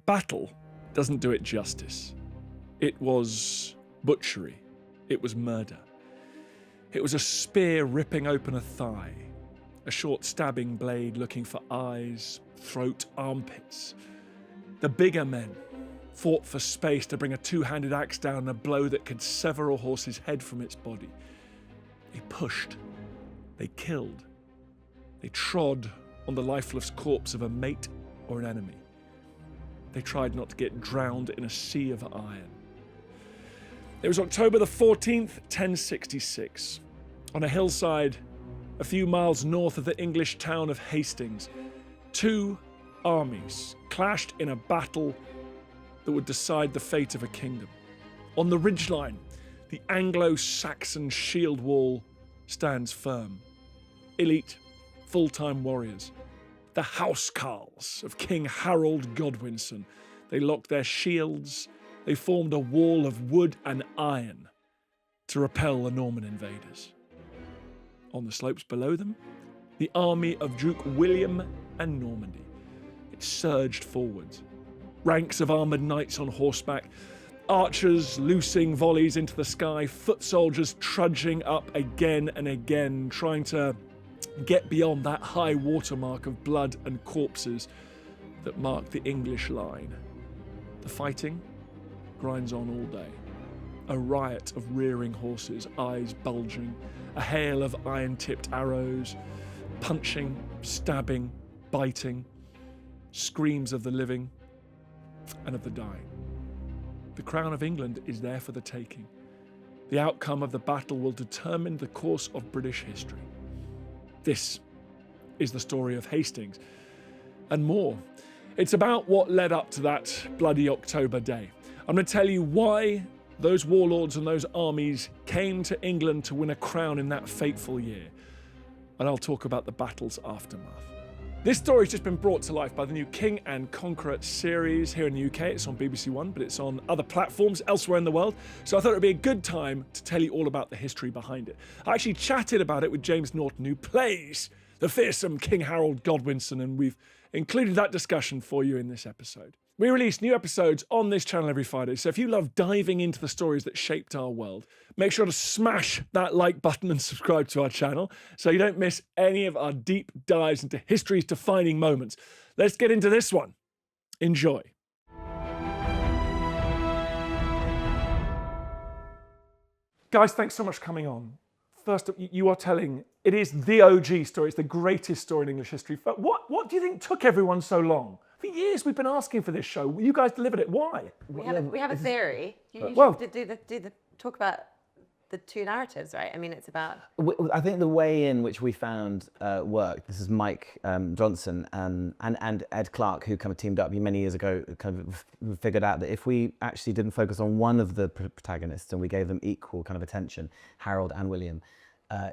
Battle doesn't do it justice. It was butchery. It was murder. It was a spear ripping open a thigh, a short stabbing blade looking for eyes, throat, armpits. The bigger men fought for space to bring a two-handed axe down, a blow that could sever a horse's head from its body. They pushed. They killed. They trod on the lifeless corpse of a mate or an enemy. They tried not to get drowned in a sea of iron. It was October the 14th, 1066. On a hillside a few miles north of the English town of Hastings, two armies clashed in a battle that would decide the fate of a kingdom. On the ridgeline, the Anglo-Saxon shield wall stands firm. Elite, full-time warriors. The housecarls of King Harold Godwinson. They locked their shields. They formed a wall of wood and iron to repel the Norman invaders. On the slopes below them, the army of Duke William and Normandy. It surged forwards. Ranks of armoured knights on horseback, archers loosing volleys into the sky, foot soldiers trudging up again and again, trying to get beyond that high watermark of blood and corpses that marked the English line. The fighting grinds on all day. A riot of rearing horses, eyes bulging, a hail of iron-tipped arrows, punching, stabbing, biting, screams of the living and of the dying. The crown of England is there for the taking. The outcome of the battle will determine the course of British history. This is the story of Hastings, and more. It's about what led up to that bloody October day. I'm going to tell you why those warlords and those armies came to England to win a crown in that fateful year. And I'll talk about the battle's aftermath. This story's just been brought to life by the new King and Conqueror series here in the UK. It's on BBC One, but it's on other platforms elsewhere in the world. So I thought it'd be a good time to tell you all about the history behind it. I actually chatted about it with James Norton, who plays the fearsome King Harold Godwinson, and we've included that discussion for you in this episode. We release new episodes on this channel every Friday, so if you love diving into the stories that shaped our world, make sure to smash that like button and subscribe to our channel so you don't miss any of our deep dives into history's defining moments. Let's get into this one. Enjoy. Guys, thanks so much for coming on. First up, you are telling, it is the OG story, it's the greatest story in English history. But what do you think took everyone so long? For years we've been asking for this show. You guys delivered it. Why? We have a theory. You should talk about the two narratives, right? I mean, it's about... I think the way in which we found worked, this is Mike Johnson and Ed Clark, who kind of teamed up many years ago, kind of figured out that if we actually didn't focus on one of the protagonists and we gave them equal kind of attention, Harold and William,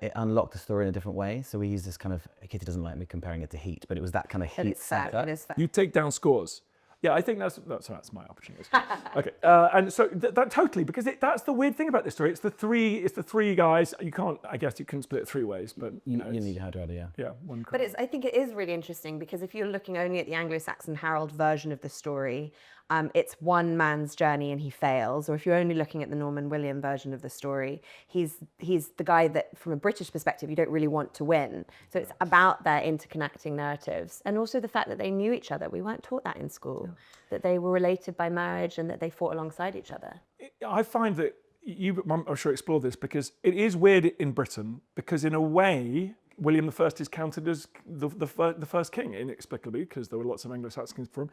it unlocked the story in a different way. So we used this kind of, Kitty doesn't like me comparing it to Heat, but it was that kind of Heat factor. You take down scores. Yeah, I think that's my opportunity. Okay, and so that totally, because that's the weird thing about this story. It's the three guys. You can't, I guess you can split it three ways, but you need Hardrada, yeah. Yeah, one. But I think it is really interesting because if you're looking only at the Anglo-Saxon Harold version of the story, it's one man's journey and he fails. Or if you're only looking at the Norman William version of the story, he's the guy that, from a British perspective, you don't really want to win. So it's about their interconnecting narratives, and also the fact that they knew each other. We weren't taught that in school, that they were related by marriage and that they fought alongside each other. I find that I'm sure explore this because it is weird in Britain, because in a way, William I is counted as the first king, inexplicably, because there were lots of Anglo-Saxons for him.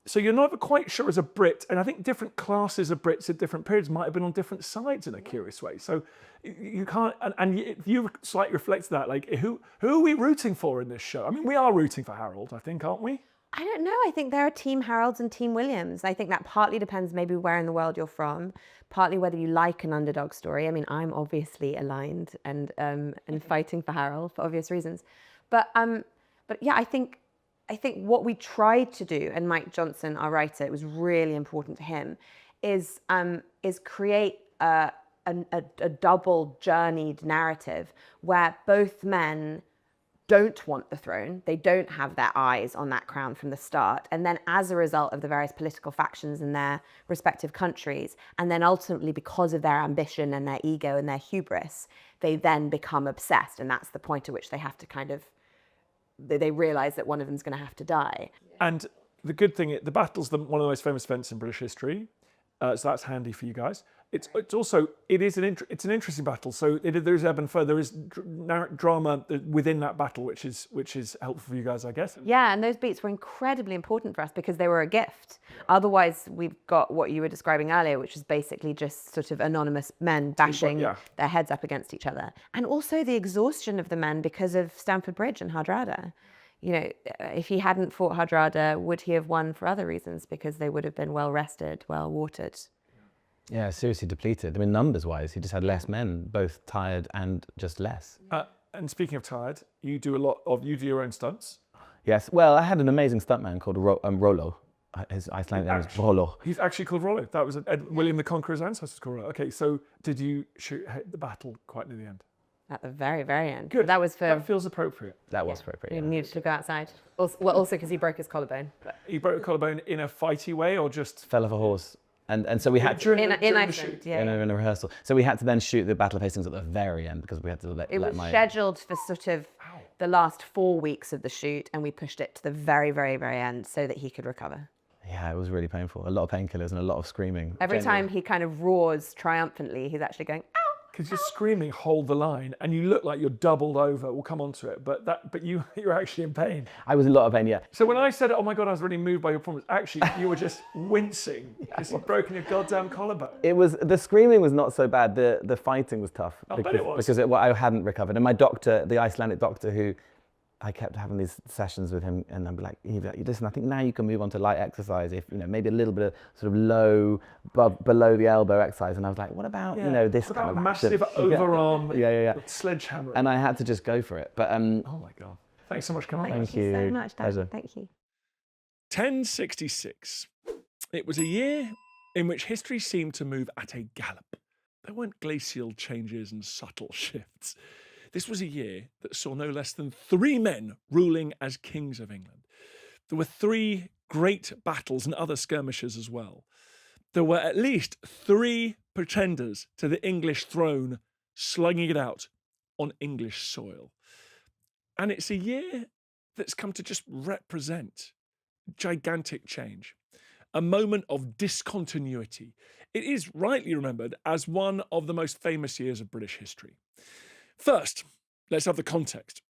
So you're never quite sure as a Brit, and I think different classes of Brits at different periods might have been on different sides in a curious way. So you can't, and you slightly reflect that, like who are we rooting for in this show? I mean, we are rooting for Harold, I think, aren't we? I don't know. I think there are Team Harolds and Team Williams. I think that partly depends maybe where in the world you're from, partly whether you like an underdog story. I mean, I'm obviously aligned and fighting for Harold for obvious reasons. But yeah, I think what we tried to do, and Mike Johnson, our writer, it was really important to him, is create a double journeyed narrative where both men don't want the throne. They don't have their eyes on that crown from the start. And then as a result of the various political factions in their respective countries, and then ultimately because of their ambition and their ego and their hubris, they then become obsessed. And that's the point at which they have to kind of, they realize that one of them's going to have to die. And the good thing, the battle's one of the most famous events in British history. So that's handy for you guys. It's also it's an interesting battle. So there's ebb and flow. There is drama within that battle, which is helpful for you guys, I guess. Yeah, and those beats were incredibly important for us because they were a gift. Otherwise, we've got what you were describing earlier, which is basically just sort of anonymous men bashing their heads up against each other, and also the exhaustion of the men because of Stamford Bridge and Hardrada. You know, if he hadn't fought Hardrada, would he have won for other reasons? Because they would have been well rested, well watered. Yeah, seriously depleted. I mean, numbers-wise, he just had less men, both tired and just less. And speaking of tired, you do your own stunts. Yes. Well, I had an amazing stuntman called Rollo. His Icelandic name is Rollo. He's actually called Rollo. That was William the Conqueror's ancestors called Rollo. Okay, so did you shoot the battle quite near the end? At the very, very end. Good. That feels appropriate. That was appropriate. He needed to go outside. Also because he broke his collarbone. He broke a collarbone in a fighty way, or just fell off a horse. And so we had to, in Iceland, shoot. yeah. in a rehearsal. So we had to then shoot the Battle of Hastings at the very end because we had to let It was my... scheduled for sort of the last 4 weeks of the shoot, and we pushed it to the very, very, very end so that he could recover. Yeah, it was really painful. A lot of painkillers and a lot of screaming. Every time he kind of roars triumphantly, he's actually going, ow! because you're screaming, hold the line, and you look like you're doubled over. We'll come on to it, but you're actually in pain. I was in a lot of pain, yeah. So when I said, oh my God, I was really moved by your performance, actually you were just wincing because you'd broken your goddamn collarbone. It was, the screaming was not so bad, the fighting was tough. I bet it was. Because I hadn't recovered. And my doctor, the Icelandic doctor who, I kept having these sessions with him, and I'd be like, listen, I think now you can move on to light exercise, if maybe a little bit of sort of low, below the elbow exercise. And I was like, what about this what kind about of massive overarm sledgehammer? And I had to just go for it. But oh my God! Thanks so much, Cunning. Thank you so much, Dad. Pleasure. Thank you. 1066. It was a year in which history seemed to move at a gallop. There weren't glacial changes and subtle shifts. This was a year that saw no less than 3 men ruling as kings of England. There were 3 great battles and other skirmishes as well. There were at least 3 pretenders to the English throne slugging it out on English soil. And it's a year that's come to just represent gigantic change, a moment of discontinuity. It is rightly remembered as one of the most famous years of British history. First, let's have the context.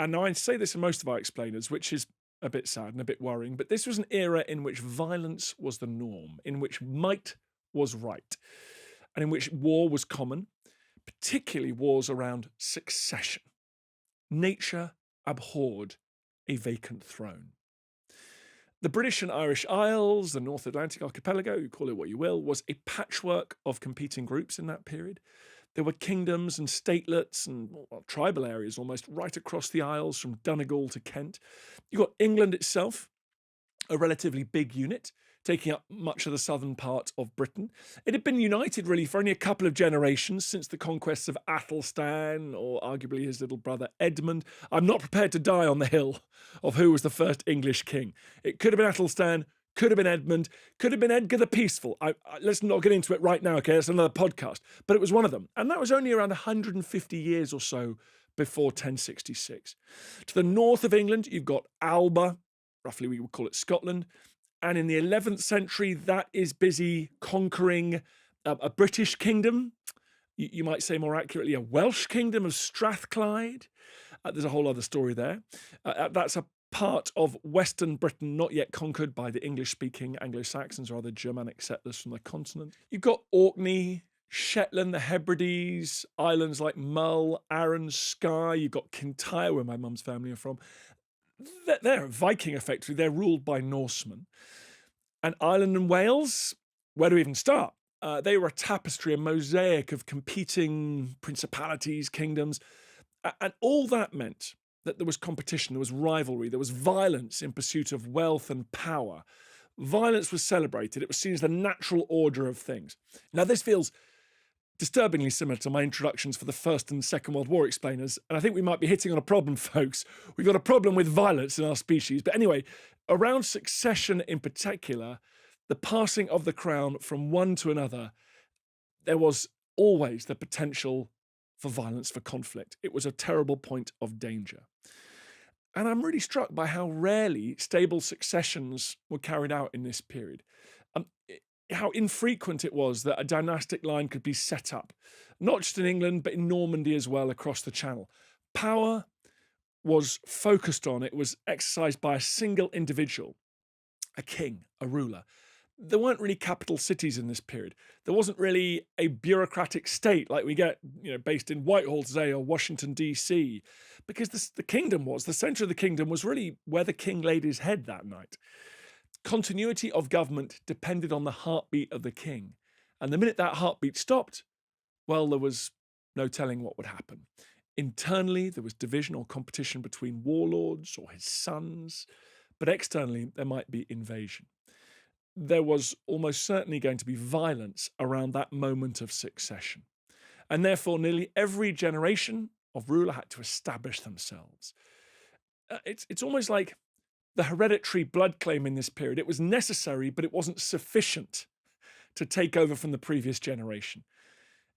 And now I say this in most of our explainers, which is a bit sad and a bit worrying, but this was an era in which violence was the norm, in which might was right, and in which war was common, particularly wars around succession. Nature abhorred a vacant throne. The British and Irish Isles, the North Atlantic archipelago, you call it what you will, was a patchwork of competing groups in that period. There were kingdoms and statelets and tribal areas almost right across the Isles from Donegal to Kent. You've got England itself, a relatively big unit, taking up much of the southern part of Britain. It had been united really for only a couple of generations since the conquests of Athelstan, or arguably his little brother Edmund. I'm not prepared to die on the hill of who was the first English king. It could have been Athelstan, could have been Edmund, could have been Edgar the Peaceful. Let's not get into it right now, okay? That's another podcast. But it was one of them. And that was only around 150 years or so before 1066. To the north of England, you've got Alba, roughly we would call it Scotland. And in the 11th century, that is busy conquering a British kingdom. You might say more accurately, a Welsh kingdom of Strathclyde. There's a whole other story there. That's a part of Western Britain not yet conquered by the English-speaking Anglo-Saxons or other Germanic settlers from the continent. You've got Orkney, Shetland, the Hebrides, islands like Mull, Arran, Skye. You've got Kintyre, where my mum's family are from. They're Viking, effectively. They're ruled by Norsemen. And Ireland and Wales, where do we even start? They were a tapestry, a mosaic of competing principalities, kingdoms. And all that meant that there was competition, there was rivalry, there was violence in pursuit of wealth and power. Violence was celebrated. It was seen as the natural order of things. Now, this feels disturbingly similar to my introductions for the First and Second World War explainers, and I think we might be hitting on a problem, folks. We've got a problem with violence in our species. But anyway, around succession in particular, the passing of the crown from one to another, there was always the potential for violence, for conflict. It was a terrible point of danger. And I'm really struck by how rarely stable successions were carried out in this period. How infrequent it was that a dynastic line could be set up, not just in England, but in Normandy as well, across the Channel. Power was focused on, it was exercised by a single individual, a king, a ruler. There weren't really capital cities in this period. There wasn't really a bureaucratic state like we get, based in Whitehall today or Washington, D.C., because the kingdom was, the centre of the kingdom was really where the king laid his head that night. Continuity of government depended on the heartbeat of the king. And the minute that heartbeat stopped, well, there was no telling what would happen. Internally, there was division or competition between warlords or his sons, but externally, there might be invasion. There was almost certainly going to be violence around that moment of succession. And therefore, nearly every generation of ruler had to establish themselves. It's almost like the hereditary blood claim in this period. It was necessary, but it wasn't sufficient to take over from the previous generation.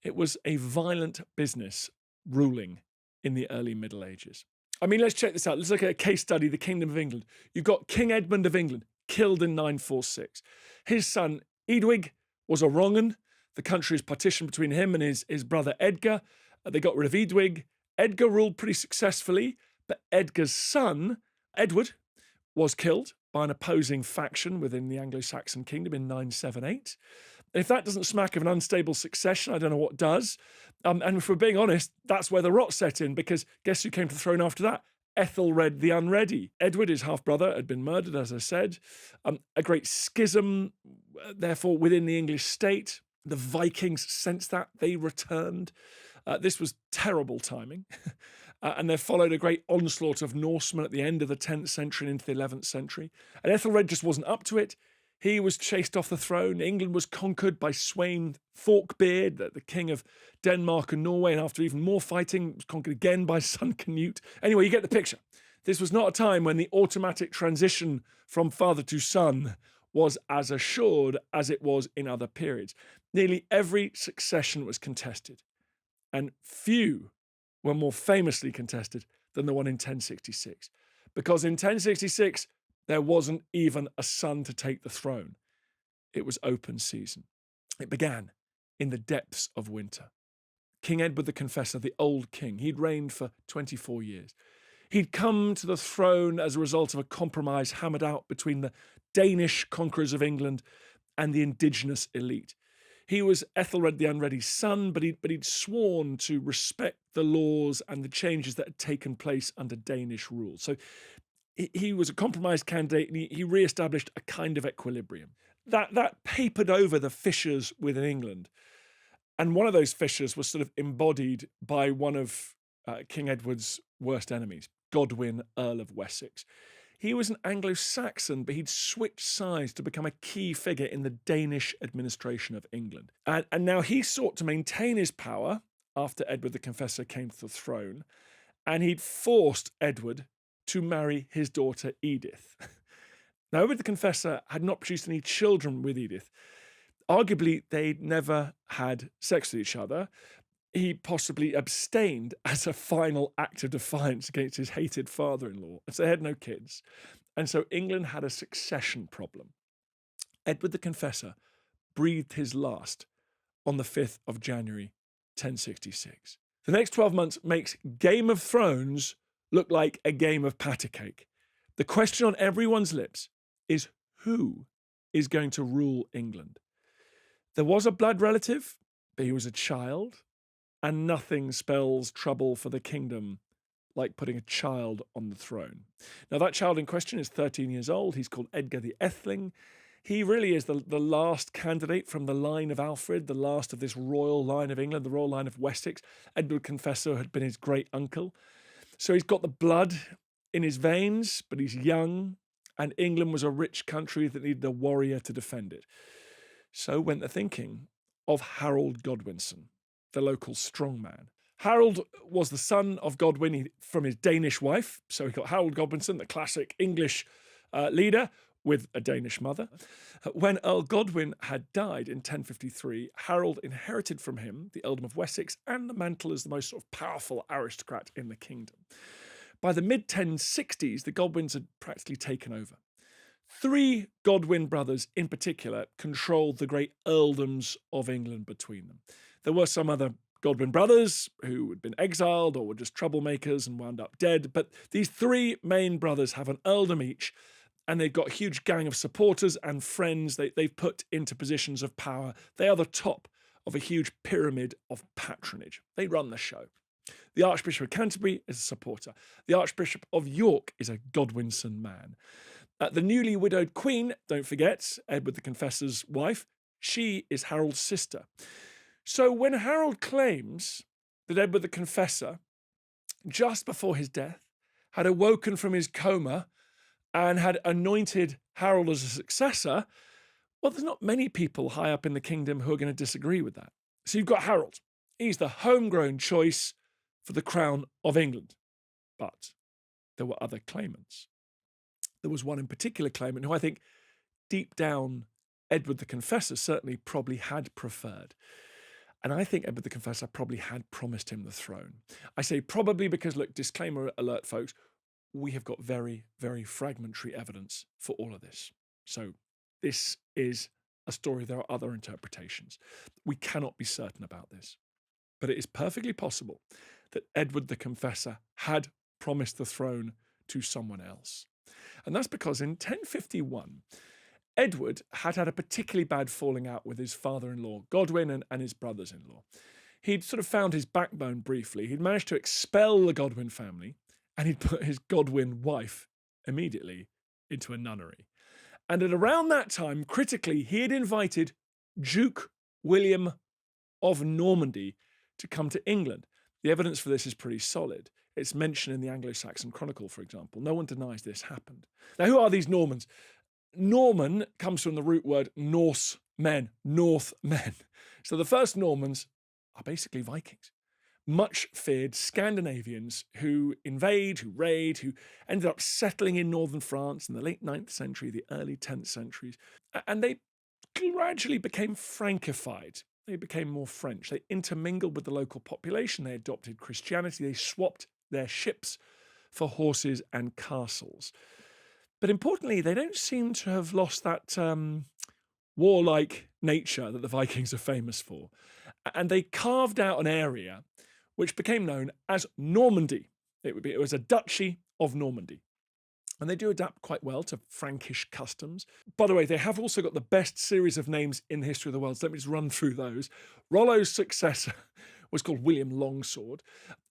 It was a violent business ruling in the early Middle Ages. I mean, let's check this out. Let's look at a case study, the Kingdom of England. You've got King Edmund of England, killed in 946. His son, Eadwig, was a wrong 'un. The country is partitioned between him and his brother Edgar. They got rid of Eadwig. Edgar ruled pretty successfully, but Edgar's son, Edward, was killed by an opposing faction within the Anglo-Saxon kingdom in 978. If that doesn't smack of an unstable succession, I don't know what does. And if we're being honest, that's where the rot set in, because guess who came to the throne after that? Ethelred the Unready. Edward, his half-brother, had been murdered, as I said. A great schism, therefore, within the English state. The Vikings sensed that. They returned. This was terrible timing. And there followed a great onslaught of Norsemen at the end of the 10th century and into the 11th century. And Ethelred just wasn't up to it. He was chased off the throne. England was conquered by Sweyn Forkbeard, the king of Denmark and Norway, and after even more fighting, was conquered again by son Canute. Anyway, you get the picture. This was not a time when the automatic transition from father to son was as assured as it was in other periods. Nearly every succession was contested, and few were more famously contested than the one in 1066. Because in 1066, there wasn't even a son to take the throne. It was open season. It began in the depths of winter. King Edward the Confessor, the old king, he'd reigned for 24 years. He'd come to the throne as a result of a compromise hammered out between the Danish conquerors of England and the indigenous elite. He was Ethelred the Unready's son, but he'd sworn to respect the laws and the changes that had taken place under Danish rule. So he was a compromise candidate, and he re-established a kind of equilibrium. That papered over the fissures within England. And one of those fissures was sort of embodied by one of King Edward's worst enemies, Godwin, Earl of Wessex. He was an Anglo-Saxon, but he'd switched sides to become a key figure in the Danish administration of England. And now he sought to maintain his power after Edward the Confessor came to the throne, and he'd forced Edward to marry his daughter Edith. Now, Edward the Confessor had not produced any children with Edith. Arguably, they'd never had sex with each other. He possibly abstained as a final act of defiance against his hated father-in-law, as they had no kids. And so England had a succession problem. Edward the Confessor breathed his last on the 5th of January, 1066. The next 12 months makes Game of Thrones look like a game of patty cake. The question on everyone's lips is who is going to rule England? There was a blood relative, but he was a child, and nothing spells trouble for the kingdom like putting a child on the throne. Now, that child in question is 13 years old. He's called Edgar the Etheling. He really is the last candidate from the line of Alfred, the last of this royal line of England, the royal line of Wessex. Edward Confessor had been his great uncle. So he's got the blood in his veins, but he's young, and England was a rich country that needed a warrior to defend it. So went the thinking of Harold Godwinson, the local strongman. Harold was the son of Godwin from his Danish wife, so he got Harold Godwinson, the classic English leader, with a Danish mother. When Earl Godwin had died in 1053, Harold inherited from him the earldom of Wessex and the mantle as the most sort of powerful aristocrat in the kingdom. By the mid-1060s, the Godwins had practically taken over. 3 Godwin brothers in particular controlled the great earldoms of England between them. There were some other Godwin brothers who had been exiled or were just troublemakers and wound up dead, but these 3 main brothers have an earldom each, and they've got a huge gang of supporters and friends they've put into positions of power. They are the top of a huge pyramid of patronage. They run the show. The Archbishop of Canterbury is a supporter. The Archbishop of York is a Godwinson man. The newly widowed Queen, don't forget, Edward the Confessor's wife, she is Harold's sister. So when Harold claims that Edward the Confessor, just before his death, had awoken from his coma and had anointed Harold as a successor, well, there's not many people high up in the kingdom who are going to disagree with that. So you've got Harold. He's the homegrown choice for the crown of England. But there were other claimants. There was one in particular claimant who I think deep down Edward the Confessor certainly probably had preferred. And I think Edward the Confessor probably had promised him the throne. I say probably because, look, disclaimer alert, folks, we have got very, very fragmentary evidence for all of this. So this is a story. There are other interpretations. We cannot be certain about this. But it is perfectly possible that Edward the Confessor had promised the throne to someone else. And that's because in 1051, Edward had a particularly bad falling out with his father-in-law, Godwin, and his brothers-in-law. He'd sort of found his backbone briefly. He'd managed to expel the Godwin family, and he'd put his Godwin wife immediately into a nunnery. And at around that time, critically, he had invited Duke William of Normandy to come to England. The evidence for this is pretty solid. It's mentioned in the Anglo-Saxon Chronicle, for example. No one denies this happened. Now, who are these Normans? Norman comes from the root word Norse men, Northmen. So the first Normans are basically Vikings, much feared Scandinavians who invade, who raid, who ended up settling in northern France in the late 9th century, the early 10th centuries. And they gradually became Frankified. They became more French. They intermingled with the local population. They adopted Christianity. They swapped their ships for horses and castles. But importantly, they don't seem to have lost that warlike nature that the Vikings are famous for. And they carved out an area which became known as Normandy. It was a duchy of Normandy. And they do adapt quite well to Frankish customs. By the way, they have also got the best series of names in the history of the world. So let me just run through those. Rollo's successor was called William Longsword.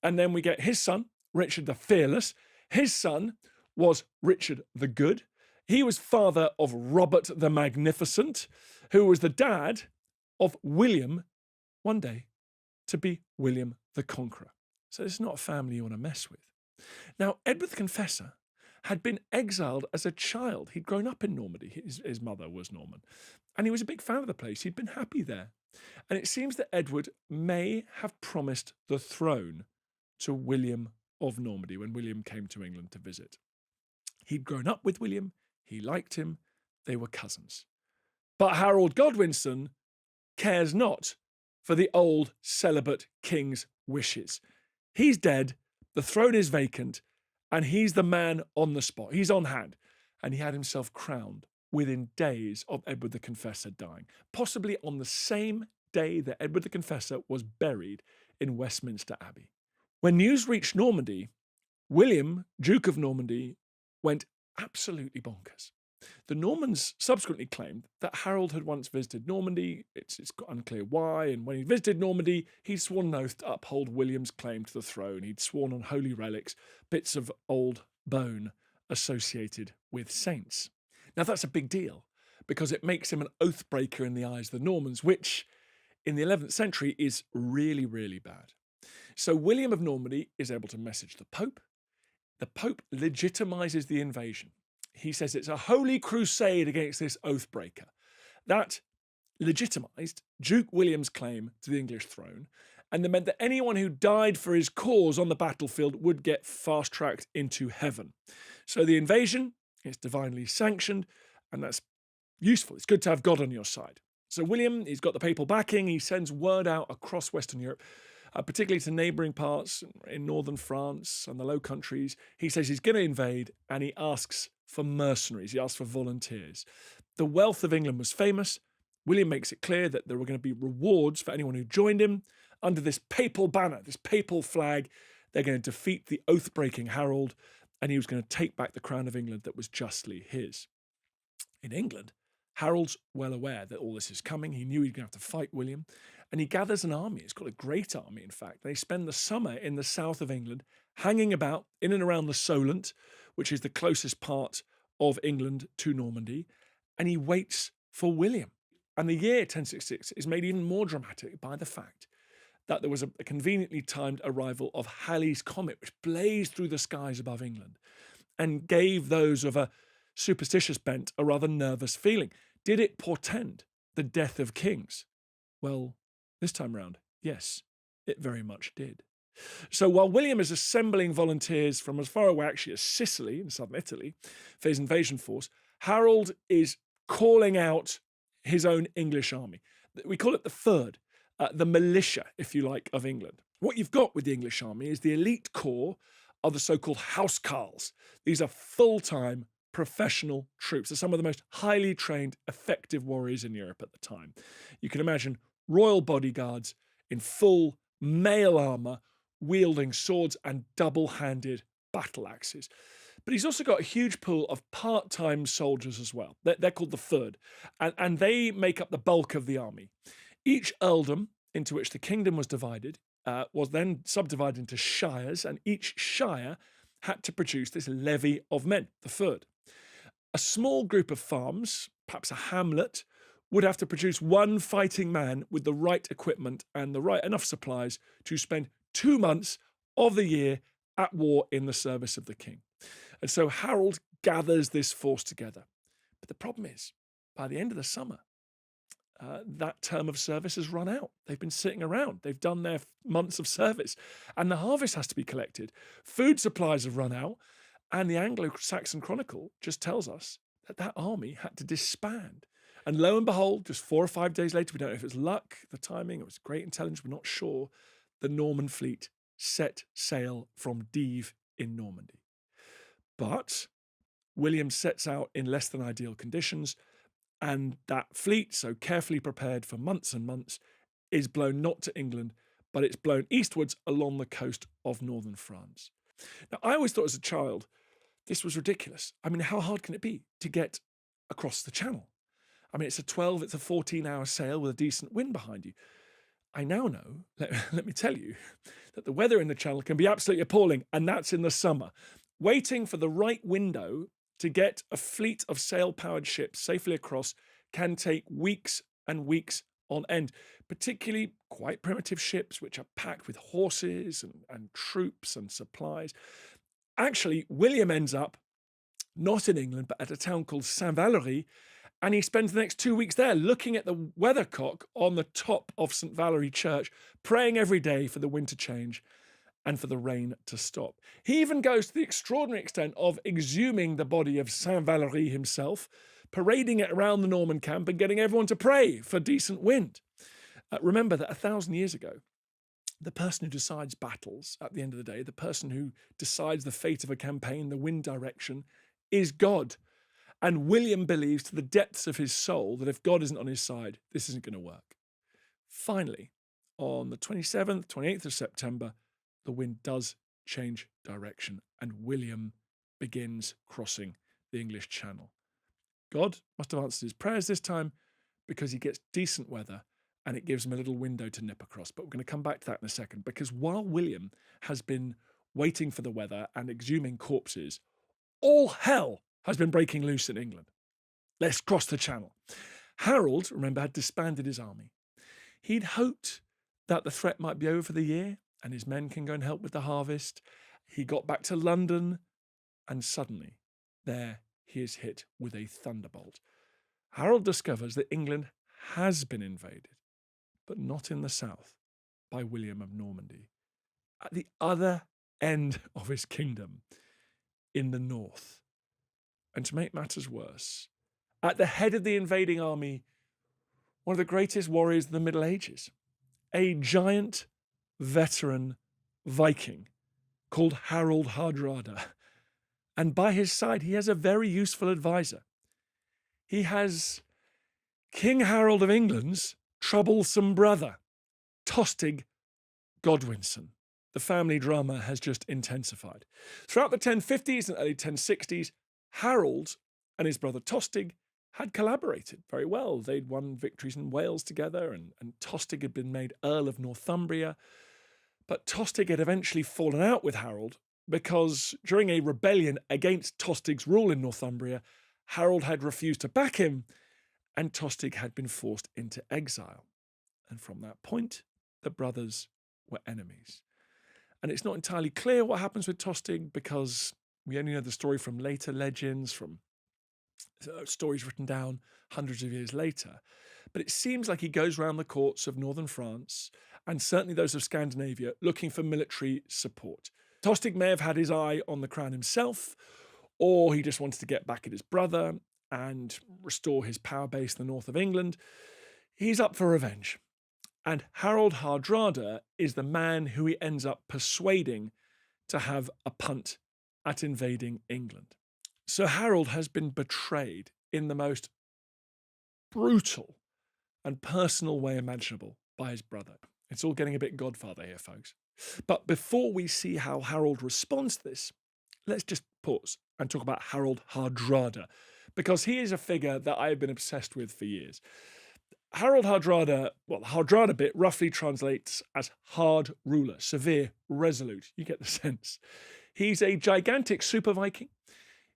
And then we get his son, Richard the Fearless. His son was Richard the Good. He was father of Robert the Magnificent, who was the dad of William, one day, to be William the Conqueror. So it's not a family you want to mess with. Now, Edward the Confessor had been exiled as a child. He'd grown up in Normandy. His mother was Norman. And he was a big fan of the place. He'd been happy there. And it seems that Edward may have promised the throne to William of Normandy when William came to England to visit. He'd grown up with William. He liked him. They were cousins. But Harold Godwinson cares not for the old celibate king's wishes. He's dead. The throne is vacant. And he's the man on the spot. He's on hand. And he had himself crowned within days of Edward the Confessor dying, possibly on the same day that Edward the Confessor was buried in Westminster Abbey. When news reached Normandy, William, Duke of Normandy, went absolutely bonkers. The Normans subsequently claimed that Harold had once visited Normandy. It's unclear why. And when he visited Normandy, he'd sworn an oath to uphold William's claim to the throne. He'd sworn on holy relics, bits of old bone associated with saints. Now, that's a big deal because it makes him an oath breaker in the eyes of the Normans, which in the 11th century is really, really bad. So William of Normandy is able to message the Pope. The Pope legitimizes the invasion. He says it's a holy crusade against this oath breaker. That legitimized Duke William's claim to the English throne, and it meant that anyone who died for his cause on the battlefield would get fast-tracked into heaven. So the invasion is divinely sanctioned, and that's useful. It's good to have God on your side. So William, he's got the papal backing. He sends word out across Western Europe, particularly to neighbouring parts in northern France and the Low Countries. He says he's going to invade, and he asks for mercenaries. He asks for volunteers. The wealth of England was famous. William makes it clear that there were going to be rewards for anyone who joined him. Under this papal banner, this papal flag, they're going to defeat the oath-breaking Harold, and he was going to take back the crown of England that was justly his. In England, Harold's well aware that all this is coming. He knew he'd going to have to fight William, and he gathers an army. It's got a great army, in fact. They spend the summer in the south of England, hanging about in and around the Solent, which is the closest part of England to Normandy, and he waits for William. And the year 1066 is made even more dramatic by the fact that there was a conveniently timed arrival of Halley's Comet, which blazed through the skies above England and gave those of a superstitious bent a rather nervous feeling. Did it portend the death of kings? Well, this time round, yes, it very much did. So while William is assembling volunteers from as far away actually as Sicily in southern Italy for his invasion force, Harold is calling out his own English army. We call it the Third, the militia, if you like, of England. What you've got with the English army is the elite corps are the so-called housecarls. These are full-time professional troops. They're some of the most highly trained, effective warriors in Europe at the time. You can imagine royal bodyguards in full mail armour, wielding swords and double-handed battle axes. But he's also got a huge pool of part-time soldiers as well. They're called the Third, and they make up the bulk of the army. Each earldom into which the kingdom was divided was then subdivided into shires, and each shire had to produce this levy of men, the Third. A small group of farms, perhaps a hamlet, would have to produce one fighting man with the right equipment and the right enough supplies to spend 2 months of the year at war in the service of the king. And so Harold gathers this force together. But the problem is, by the end of the summer, that term of service has run out. They've been sitting around. They've done their months of service, and the harvest has to be collected. Food supplies have run out, and the Anglo-Saxon Chronicle just tells us that that army had to disband. And lo and behold, just 4 or 5 days later, we don't know if it was luck, the timing, it was great intelligence, we're not sure, the Norman fleet set sail from Dives in Normandy. But William sets out in less than ideal conditions, and that fleet, so carefully prepared for months and months, is blown not to England, but it's blown eastwards along the coast of northern France. Now, I always thought as a child, this was ridiculous. I mean, how hard can it be to get across the channel? I mean, it's a 14-hour sail with a decent wind behind you. I now know, let me tell you, that the weather in the channel can be absolutely appalling, and that's in the summer. Waiting for the right window to get a fleet of sail-powered ships safely across can take weeks and weeks on end, particularly quite primitive ships which are packed with horses and troops and supplies. Actually, William ends up not in England, but at a town called Saint-Valery, and he spends the next 2 weeks there looking at the weathercock on the top of St. Valery Church, praying every day for the wind to change and for the rain to stop. He even goes to the extraordinary extent of exhuming the body of Saint Valery himself, parading it around the Norman camp and getting everyone to pray for decent wind. Remember that 1,000 years ago, the person who decides battles at the end of the day, the person who decides the fate of a campaign, the wind direction, is God. And William believes to the depths of his soul that if God isn't on his side, this isn't going to work. Finally, on the 27th, 28th of September, the wind does change direction and William begins crossing the English Channel. God must have answered his prayers this time because he gets decent weather and it gives him a little window to nip across. But we're going to come back to that in a second, because while William has been waiting for the weather and exhuming corpses, all hell has been breaking loose in England. Let's cross the Channel. Harold, remember, had disbanded his army. He'd hoped that the threat might be over for the year and his men can go and help with the harvest. He got back to London, and suddenly there he is hit with a thunderbolt. Harold discovers that England has been invaded, but not in the south, by William of Normandy. At the other end of his kingdom, in the north, and to make matters worse, at the head of the invading army, one of the greatest warriors of the Middle Ages, a giant veteran Viking called Harald Hardrada. And by his side, he has a very useful advisor. He has King Harold of England's troublesome brother, Tostig Godwinson. The family drama has just intensified. Throughout the 1050s and early 1060s, Harold and his brother Tostig had collaborated very well. They'd won victories in Wales together, and Tostig had been made Earl of Northumbria. But Tostig had eventually fallen out with Harold because during a rebellion against Tostig's rule in Northumbria, Harold had refused to back him, and Tostig had been forced into exile. And from that point, the brothers were enemies. And it's not entirely clear what happens with Tostig because we only know the story from later legends, from stories written down hundreds of years later. But it seems like he goes around the courts of northern France, and certainly those of Scandinavia, looking for military support. Tostig may have had his eye on the crown himself, or he just wanted to get back at his brother and restore his power base in the north of England. He's up for revenge. And Harald Hardrada is the man who he ends up persuading to have a punt at invading England. So Harold has been betrayed in the most brutal and personal way imaginable by his brother. It's all getting a bit Godfather here, folks. But before we see how Harold responds to this, let's just pause and talk about Harald Hardrada, because he is a figure that I have been obsessed with for years. Harald Hardrada, well, the Hardrada bit roughly translates as hard ruler, severe, resolute. You get the sense. He's a gigantic super Viking.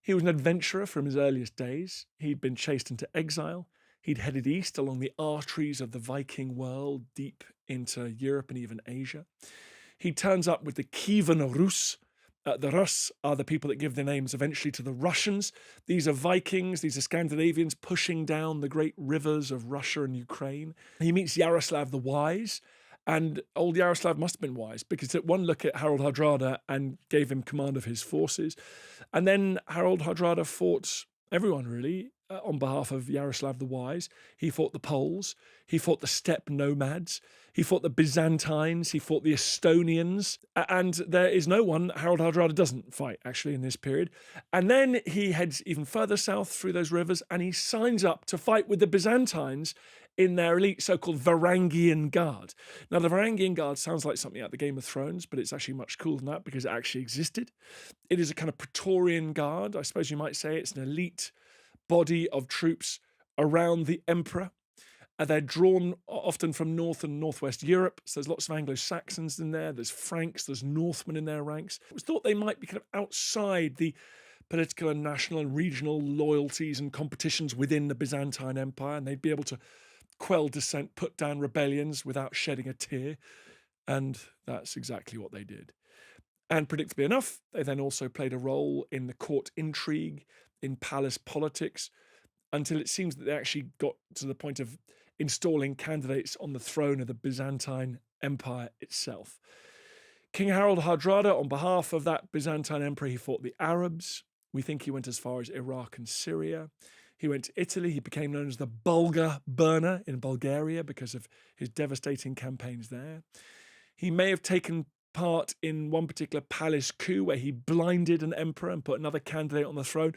He was an adventurer from his earliest days. He'd been chased into exile. He'd headed east along the arteries of the Viking world, deep into Europe and even Asia. He turns up with the Kievan Rus. The Rus are the people that give their names eventually to the Russians. These are Vikings, these are Scandinavians pushing down the great rivers of Russia and Ukraine. He meets Yaroslav the Wise, and old Yaroslav must have been wise because at one look at Harald Hardrada and gave him command of his forces. And then Harald Hardrada fought everyone really on behalf of Yaroslav the Wise. He fought the Poles, he fought the steppe nomads, he fought the Byzantines, he fought the Estonians, and there is no one Harald Hardrada doesn't fight actually in this period. And then he heads even further south through those rivers and he signs up to fight with the Byzantines in their elite so-called Varangian Guard. Now, the Varangian Guard sounds like something out of the Game of Thrones, but it's actually much cooler than that because it actually existed. It is a kind of Praetorian Guard, I suppose you might say. It's an elite body of troops around the emperor. They're drawn often from North and Northwest Europe, so there's lots of Anglo-Saxons in there, there's Franks, there's Northmen in their ranks. It was thought they might be kind of outside the political and national and regional loyalties and competitions within the Byzantine Empire, and they'd be able to quell dissent, put down rebellions without shedding a tear, and that's exactly what they did. And predictably enough, they then also played a role in the court intrigue, in palace politics, until it seems that they actually got to the point of installing candidates on the throne of the Byzantine Empire itself. King Harald Hardrada, on behalf of that Byzantine emperor, he fought the Arabs. We think he went as far as Iraq and Syria. He went to Italy. He became known as the Bulgar burner in Bulgaria because of his devastating campaigns there. He may have taken part in one particular palace coup where he blinded an emperor and put another candidate on the throne,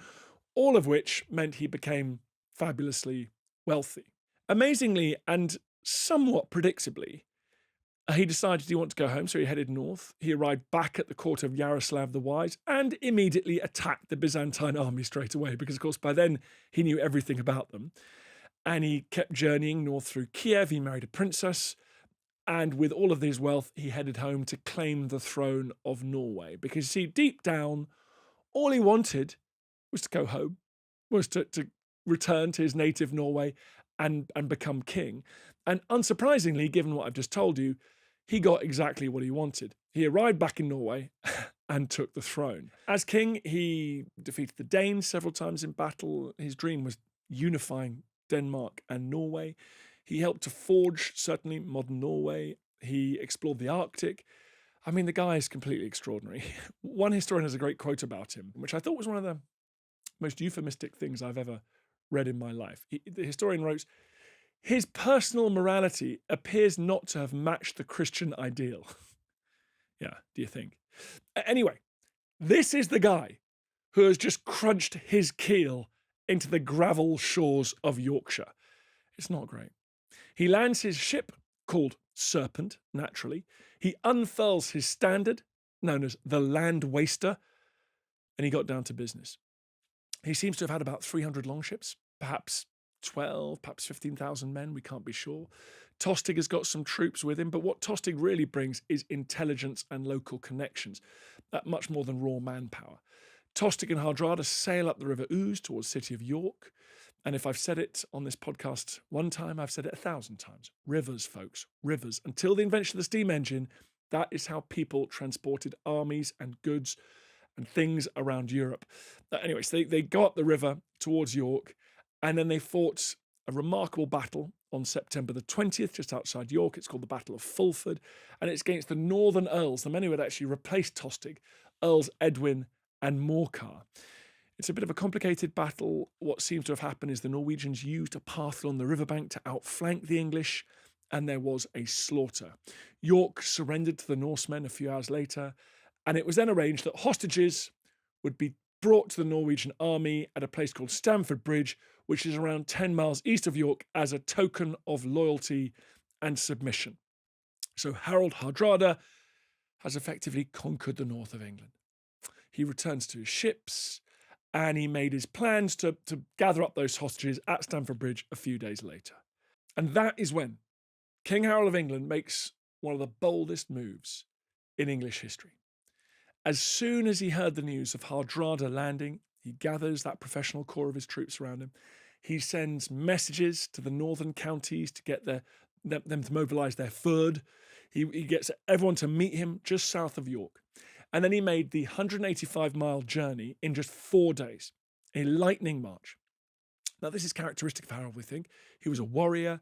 all of which meant he became fabulously wealthy. Amazingly and somewhat predictably, he decided he wanted to go home, so he headed north. He arrived back at the court of Yaroslav the Wise and immediately attacked the Byzantine army straight away because, of course, by then he knew everything about them. And he kept journeying north through Kiev. He married a princess. And with all of his wealth, he headed home to claim the throne of Norway. Because, you see, deep down, all he wanted was to go home, was to return to his native Norway and become king. And unsurprisingly, given what I've just told you, he got exactly what he wanted. He arrived back in Norway and took the throne. As king, he defeated the Danes several times in battle. His dream was unifying Denmark and Norway. He helped to forge, certainly, modern Norway. He explored the Arctic. I mean, the guy is completely extraordinary. One historian has a great quote about him, which I thought was one of the most euphemistic things I've ever read in my life. The historian wrote, "His personal morality appears not to have matched the Christian ideal." Yeah, do you think? Anyway, this is the guy who has just crunched his keel into the gravel shores of Yorkshire. It's not great. He lands his ship, called Serpent, naturally. He unfurls his standard, known as the Land Waster, and he got down to business. He seems to have had about 300 longships, perhaps 12, perhaps 15,000 men, we can't be sure. Tostig has got some troops with him, but what Tostig really brings is intelligence and local connections, much more than raw manpower. Tostig and Hardrada sail up the River Ouse towards the city of York, and if I've said it on this podcast one time, I've said it 1,000 times. Rivers, folks, rivers. Until the invention of the steam engine, that is how people transported armies and goods and things around Europe. Anyway, so they go up the river towards York, and then they fought a remarkable battle on September the 20th, just outside York. It's called the Battle of Fulford, and it's against the northern earls, the men who had actually replaced Tostig, Earls Edwin and Morcar. It's a bit of a complicated battle. What seems to have happened is the Norwegians used a path along the riverbank to outflank the English, and there was a slaughter. York surrendered to the Norsemen a few hours later, and it was then arranged that hostages would be brought to the Norwegian army at a place called Stamford Bridge, which is around 10 miles east of York, as a token of loyalty and submission. So Harold Hardrada has effectively conquered the north of England. He returns to his ships, and he made his plans to gather up those hostages at Stamford Bridge a few days later. And that is when King Harold of England makes one of the boldest moves in English history. As soon as he heard the news of Hardrada landing, he gathers that professional corps of his troops around him. He sends messages to the northern counties to get them to mobilise their fyrd. He gets everyone to meet him just south of York. And then he made the 185-mile journey in just 4 days, a lightning march. Now, this is characteristic of Harold, we think. He was a warrior.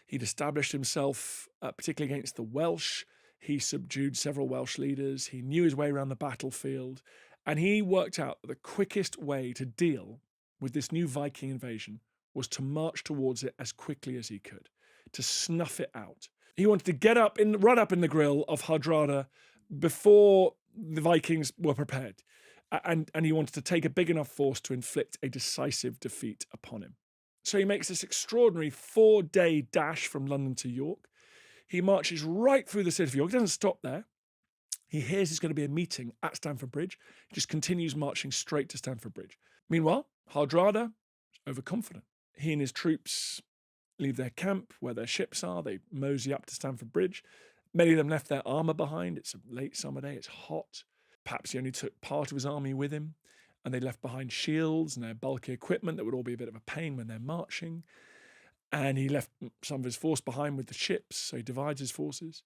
He'd established himself, particularly against the Welsh. He subdued several Welsh leaders. He knew his way around the battlefield. And he worked out that the quickest way to deal with this new Viking invasion was to march towards it as quickly as he could, to snuff it out. He wanted to run up in the grill of Hardrada before the Vikings were prepared. And he wanted to take a big enough force to inflict a decisive defeat upon him. So he makes this extraordinary 4-day dash from London to York. He marches right through the city of York. He doesn't stop there. He hears there's going to be a meeting at Stamford Bridge. He just continues marching straight to Stamford Bridge. Meanwhile, Hardrada is overconfident. He and his troops leave their camp where their ships are. They mosey up to Stamford Bridge. Many of them left their armour behind. It's a late summer day. It's hot. Perhaps he only took part of his army with him, and they left behind shields and their bulky equipment that would all be a bit of a pain when they're marching. And he left some of his force behind with the ships, so he divides his forces.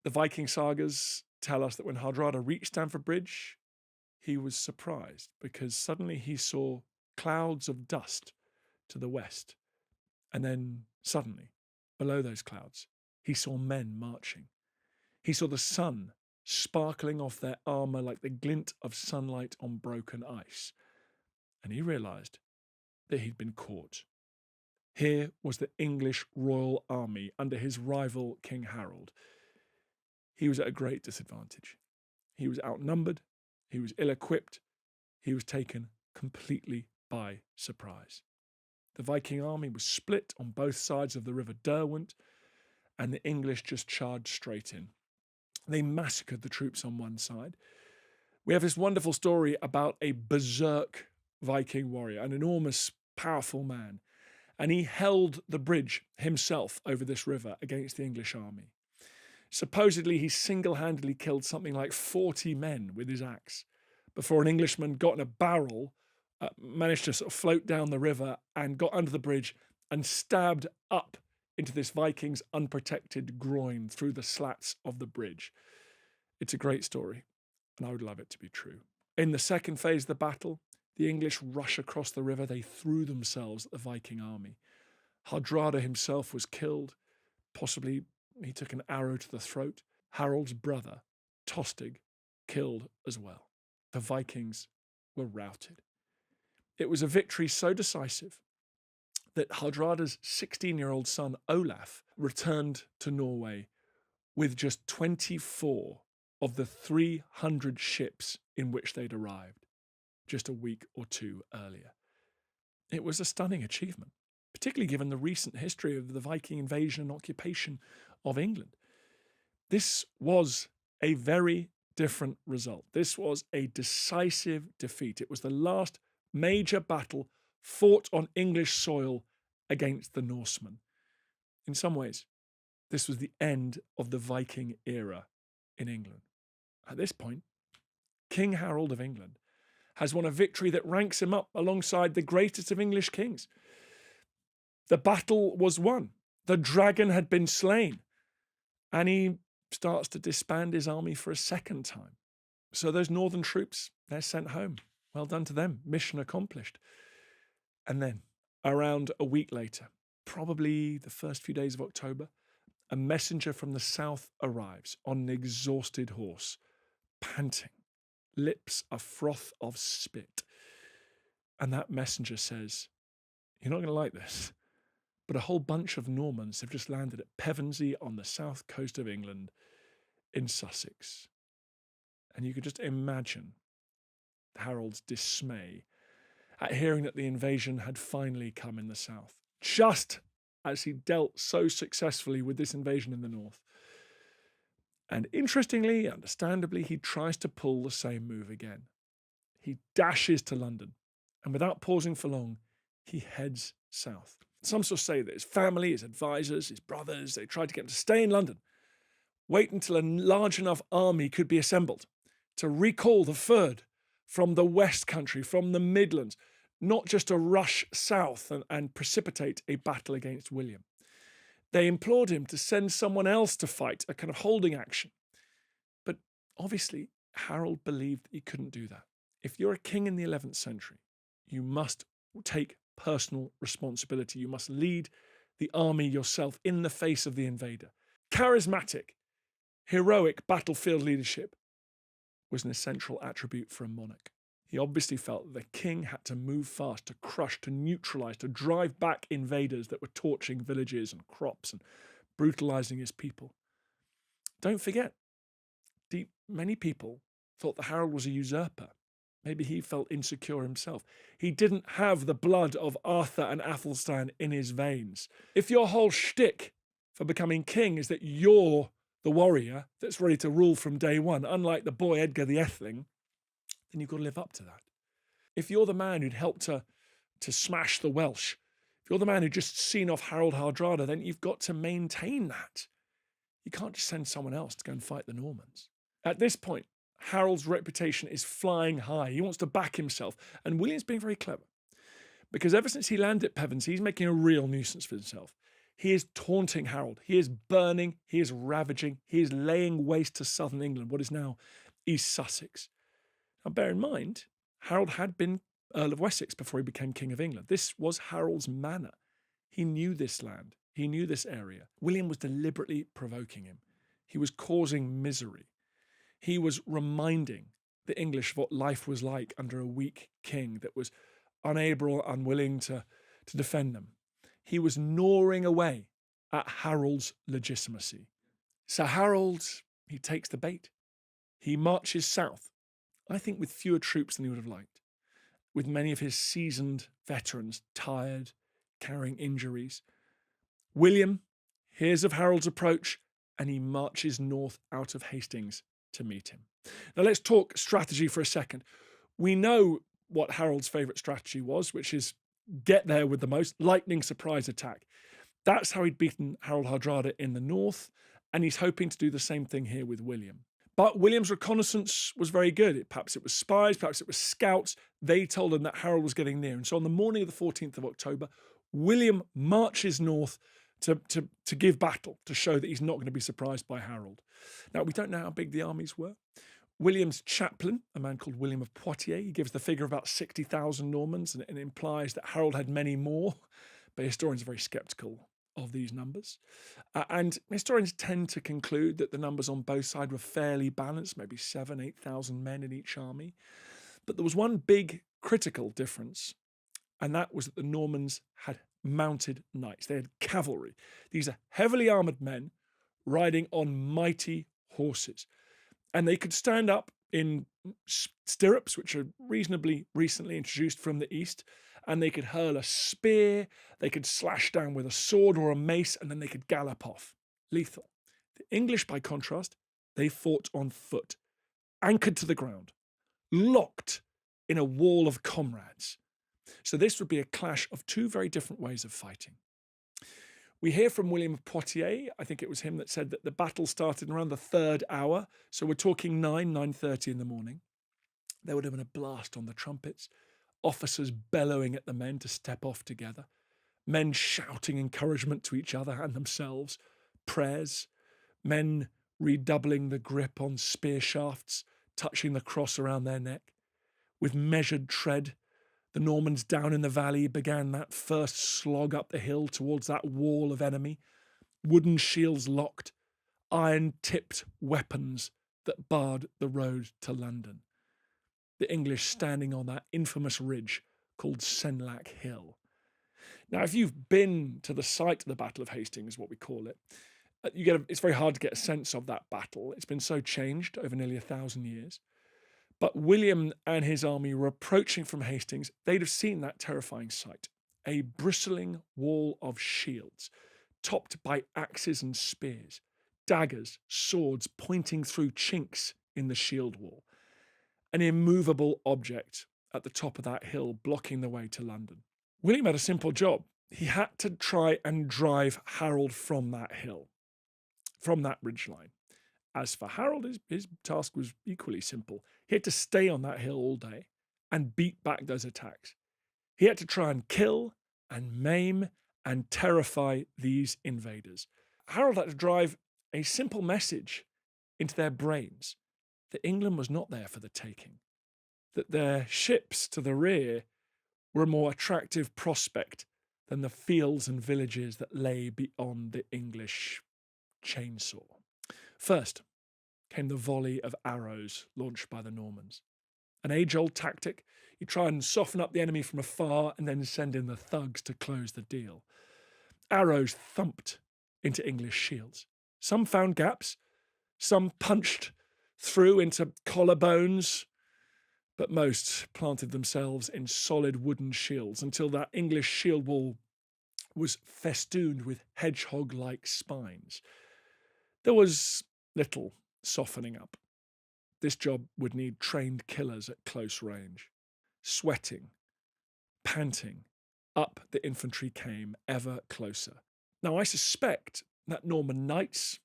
The Viking sagas tell us that when Hardrada reached Stamford Bridge, he was surprised because suddenly he saw clouds of dust to the west. And then suddenly, below those clouds, he saw men marching. He saw the sun sparkling off their armour like the glint of sunlight on broken ice. And he realised that he'd been caught. Here was the English royal army under his rival King Harold. He was at a great disadvantage. He was outnumbered. He was ill-equipped. He was taken completely by surprise. The Viking army was split on both sides of the River Derwent, and the English just charged straight in. They massacred the troops on one side. We have this wonderful story about a berserk Viking warrior, an enormous, powerful man, and he held the bridge himself over this river against the English army. Supposedly, he single-handedly killed something like 40 men with his axe before an Englishman got in a barrel, managed to sort of float down the river and got under the bridge and stabbed up into this Viking's unprotected groin through the slats of the bridge. It's a great story, and I would love it to be true. In the second phase of the battle, the English rush across the river. They threw themselves at the Viking army. Hardrada himself was killed, possibly he took an arrow to the throat. Harold's brother, Tostig, killed as well. The Vikings were routed. It was a victory so decisive that Hardrada's 16-year-old son Olaf returned to Norway with just 24 of the 300 ships in which they'd arrived just a week or two earlier. It was a stunning achievement, particularly given the recent history of the Viking invasion and occupation of England. This was a very different result. This was a decisive defeat. It was the last major battle fought on English soil against the Norsemen. In some ways, this was the end of the Viking era in England. At this point, King Harold of England has won a victory that ranks him up alongside the greatest of English kings. The battle was won. The dragon had been slain. And he starts to disband his army for a second time. So those northern troops, they're sent home. Well done to them. Mission accomplished. And then, around a week later, probably the first few days of October, a messenger from the south arrives on an exhausted horse, panting, lips a froth of spit. And that messenger says, "You're not going to like this, but a whole bunch of Normans have just landed at Pevensey on the south coast of England in Sussex." And you could just imagine Harold's dismay at hearing that the invasion had finally come in the south, just as he dealt so successfully with this invasion in the north. And interestingly, understandably, he tries to pull the same move again. He dashes to London, and without pausing for long, he heads south. Some sources say that his family, his advisors, his brothers, they tried to get him to stay in London, wait until a large enough army could be assembled to recall the Fyrd from the West Country, from the Midlands, not just to rush south and precipitate a battle against William. They implored him to send someone else to fight, a kind of holding action. But obviously, Harold believed he couldn't do that. If you're a king in the 11th century, you must take personal responsibility. You must lead the army yourself in the face of the invader. Charismatic, heroic battlefield leadership was an essential attribute for a monarch. He obviously felt that the king had to move fast, to crush, to neutralize, to drive back invaders that were torching villages and crops and brutalizing his people. Don't forget, many people thought that Harold was a usurper. Maybe he felt insecure himself. He didn't have the blood of Arthur and Athelstan in his veins. If your whole shtick for becoming king is that you're the warrior that's ready to rule from day one, unlike the boy Edgar the Etheling, then you've got to live up to that. If you're the man who'd helped to smash the Welsh, if you're the man who'd just seen off Harald Hardrada, then you've got to maintain that. You can't just send someone else to go and fight the Normans. At this point, Harold's reputation is flying high. He wants to back himself. And William's being very clever. Because ever since he landed at Pevensey, he's making a real nuisance for himself. He is taunting Harold. He is burning. He is ravaging. He is laying waste to southern England, what is now East Sussex. Now, bear in mind, Harold had been Earl of Wessex before he became King of England. This was Harold's manor. He knew this land. He knew this area. William was deliberately provoking him. He was causing misery. He was reminding the English of what life was like under a weak king that was unable or unwilling to defend them. He was gnawing away at Harold's legitimacy. So Harold, he takes the bait. He marches south, I think with fewer troops than he would have liked, with many of his seasoned veterans tired, carrying injuries. William hears of Harold's approach and he marches north out of Hastings to meet him. Now let's talk strategy for a second. We know what Harold's favourite strategy was, which is get there with the most lightning surprise attack. That's how he'd beaten Harald Hardrada in the north, and he's hoping to do the same thing here with William. But William's reconnaissance was very good. Perhaps it was spies, perhaps it was scouts. They told him that Harold was getting near. And so on the morning of the 14th of October, William marches north to give battle, to show that he's not going to be surprised by Harold. Now, we don't know how big the armies were. William's chaplain, a man called William of Poitiers, he gives the figure of about 60,000 Normans, and it implies that Harold had many more, but historians are very sceptical of these numbers. And historians tend to conclude that the numbers on both sides were fairly balanced, maybe 8,000 men in each army. But there was one big critical difference, and that was that the Normans had mounted knights. They had cavalry. These are heavily armoured men riding on mighty horses. And they could stand up in stirrups, which are reasonably recently introduced from the east, and they could hurl a spear, they could slash down with a sword or a mace, and then they could gallop off. Lethal. The English, by contrast, they fought on foot, anchored to the ground, locked in a wall of comrades. So this would be a clash of two very different ways of fighting. We hear from William of Poitiers, I think it was him that said that the battle started around the 3rd hour. So we're talking 9:30 in the morning. There would have been a blast on the trumpets, officers bellowing at the men to step off together, men shouting encouragement to each other and themselves, prayers, men redoubling the grip on spear shafts, touching the cross around their neck. With measured tread, the Normans down in the valley began that first slog up the hill towards that wall of enemy, wooden shields locked, iron-tipped weapons that barred the road to London. The English standing on that infamous ridge called Senlac Hill. Now, if you've been to the site of the Battle of Hastings, what we call it, it's very hard to get a sense of that battle. It's been so changed over nearly 1,000 years. But William and his army were approaching from Hastings. They'd have seen that terrifying sight, a bristling wall of shields, topped by axes and spears, daggers, swords pointing through chinks in the shield wall, an immovable object at the top of that hill blocking the way to London. William had a simple job. He had to try and drive Harold from that hill, from that ridgeline. As for Harold, his task was equally simple. He had to stay on that hill all day and beat back those attacks. He had to try and kill and maim and terrify these invaders. Harold had to drive a simple message into their brains that England was not there for the taking, that their ships to the rear were a more attractive prospect than the fields and villages that lay beyond the English chainsaw. First came the volley of arrows launched by the Normans. An age-old tactic. You try and soften up the enemy from afar and then send in the thugs to close the deal. Arrows thumped into English shields. Some found gaps, some punched through into collarbones, but most planted themselves in solid wooden shields until that English shield wall was festooned with hedgehog-like spines. There was little softening up. This job would need trained killers at close range. Sweating, panting, up the infantry came ever closer. Now I suspect that Norman knights,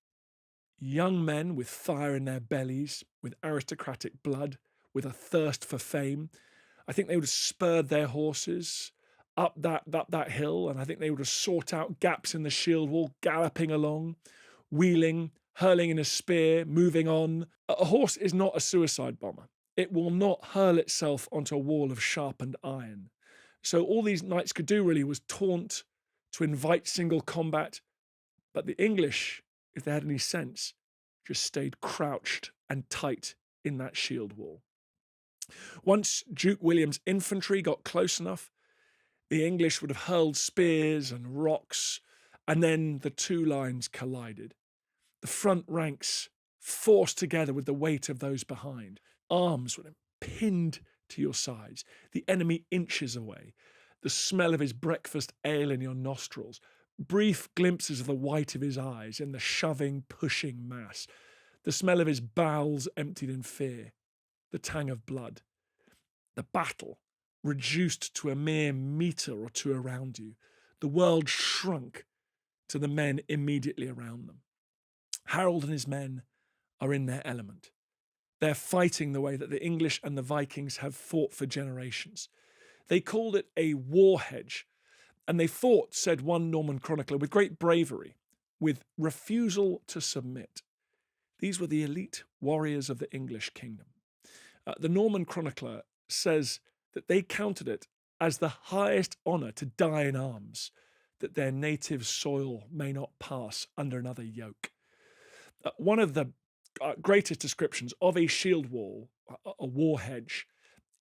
young men with fire in their bellies, with aristocratic blood, with a thirst for fame, I think they would have spurred their horses up that hill, and I think they would have sought out gaps in the shield wall, galloping along, wheeling, hurling in a spear, moving on. A horse is not a suicide bomber. It will not hurl itself onto a wall of sharpened iron. So all these knights could do really was taunt, to invite single combat. But the English, if they had any sense, just stayed crouched and tight in that shield wall. Once Duke William's infantry got close enough, the English would have hurled spears and rocks, and then the two lines collided. The front ranks forced together with the weight of those behind. Arms would have pinned to your sides, the enemy inches away, the smell of his breakfast ale in your nostrils, brief glimpses of the white of his eyes in the shoving, pushing mass, the smell of his bowels emptied in fear, the tang of blood. The battle reduced to a mere metre or two around you. The world shrunk to the men immediately around them. Harold and his men are in their element. They're fighting the way that the English and the Vikings have fought for generations. They called it a war hedge, and they fought, said one Norman chronicler, with great bravery, with refusal to submit. These were the elite warriors of the English kingdom. The Norman chronicler says that they counted it as the highest honour to die in arms, that their native soil may not pass under another yoke. One of the greatest descriptions of a shield wall, a war hedge,